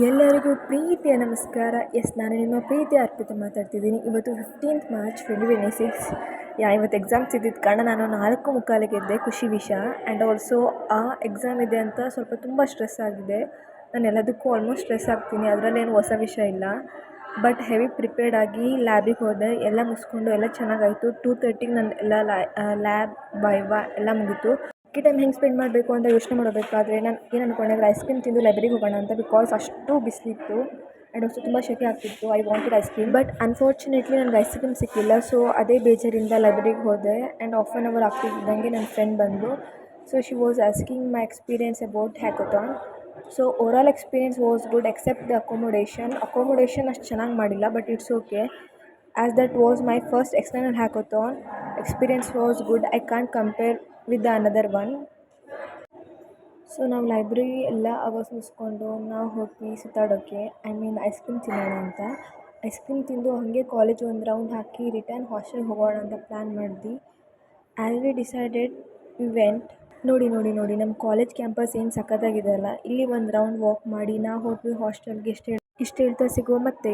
ಎಲ್ಲರಿಗೂ ಪ್ರೀತಿಯ ನಮಸ್ಕಾರ. ನಾನು ನಿಮ್ಮ ಪ್ರೀತಿಯ ಅರ್ಪಿತ ಮಾತಾಡ್ತಿದ್ದೀನಿ. ಇವತ್ತು 15th ಮಾರ್ಚ್ 2026. ಇವತ್ತು ಎಕ್ಸಾಮ್ಸ್ ಇದ್ದಿದ್ದ ಕಾರಣ ನಾನು 4:45ಗೆ ಎದ್ದೆ. ಖುಷಿ ವಿಷಯ. ಆ್ಯಂಡ್ ಆಲ್ಸೋ ಆ ಎಕ್ಸಾಮ್ ಇದೆ ಅಂತ ತುಂಬ ಸ್ಟ್ರೆಸ್ ಆಗಿದೆ. ನಾನು ಎಲ್ಲದಕ್ಕೂ ಆಲ್ಮೋಸ್ಟ್ ಸ್ಟ್ರೆಸ್ ಆಗ್ತೀನಿ, ಅದರಲ್ಲೇನು ಹೊಸ ವಿಷಯ ಇಲ್ಲ. ಬಟ್ ಹೆವಿ ಪ್ರಿಪೇರ್ಡ್ ಆಗಿ ಲ್ಯಾಬಿಗೆ ಹೋದೆ. ಎಲ್ಲ ಮುಗಿಸ್ಕೊಂಡು ಎಲ್ಲ ಚೆನ್ನಾಗಾಯಿತು. 2:30ಗೆ ನನ್ನ ಎಲ್ಲ ಲ್ಯಾಬ್ ವೈವಾ ಎಲ್ಲ ಮುಗೀತು. ಟೈಮ್ ಹೆಂಗೆ ಸ್ಪೆಂಡ್ ಮಾಡಬೇಕು ಅಂತ ಯೋಚನೆ ಮಾಡಬೇಕಾದ್ರೆ ನಾನು ಏನು ಅಂದ್ಕೊಂಡೆ ಅಂದರೆ ಐಸ್ ಕ್ರೀಮ್ ತಿಂದು ಲೈಬ್ರರಿಗೆ ಹೋಗೋಣ ಅಂತ. ಬಿಕಾಸ್ ಅಷ್ಟು ಬಿಸಿಲಿತ್ತು ಆ್ಯಂಡ್ ಆಲ್ಸೋ ತುಂಬ ಸೆಕೆ ಆಗ್ತಿತ್ತು. I wanted ice cream, but unfortunately ನನಗೆ ಐಸ್ ಕ್ರೀಮ್ ಸಿಕ್ಕಿಲ್ಲ. ಸೊ ಅದೇ ಬೇಜಾರಿಂದ ಲೈಬ್ರರಿಗೆ ಹೋದೆ. ಆ್ಯಂಡ್ ಹಾಫ್ ಆನ್ ಅವರ್ ಆಗ್ತಿದ್ದಂಗೆ ನನ್ನ ಫ್ರೆಂಡ್ ಬಂದು, so she was asking my experience about hackathon. So overall experience was good except the accommodation ಅಷ್ಟು ಚೆನ್ನಾಗಿ ಮಾಡಿಲ್ಲ, but it's okay. As that was my first external hackathon. Experience was good. I can't compare with the another one. So ನಾವು library ಎಲ್ಲ hours ಮುಗಿಸ್ಕೊಂಡು ನಾವು ಹೋಗಿ ಸುತ್ತಾಡೋಕ್ಕೆ, ice cream ತಿನ್ನೋಣ ಅಂತ. ಐಸ್ ಕ್ರೀಮ್ ತಿಂದು ಹಾಗೆ ಕಾಲೇಜ್ ಒಂದು ರೌಂಡ್ ಹಾಕಿ ರಿಟರ್ನ್ ಹಾಸ್ಟೆಲ್ಗೆ ಹೋಗೋಣ ಅಂತ ಪ್ಲ್ಯಾನ್ ಮಾಡಿದ್ವಿ. As we decided we went. ನೋಡಿ ನಮ್ಮ ಕಾಲೇಜ್ ಕ್ಯಾಂಪಸ್ ಏನು ಸಖತ್ತಾಗಿದೆ ಅಲ್ಲ. ಇಲ್ಲಿ ಒಂದು ರೌಂಡ್ ವಾಕ್ ಮಾಡಿ ನಾವು ಹೋದ್ವಿ ಹಾಸ್ಟೆಲ್ಗೆ. ಇಷ್ಟು ಹೇಳ್ತಾ ಸಿಗುವ ಮತ್ತೆ.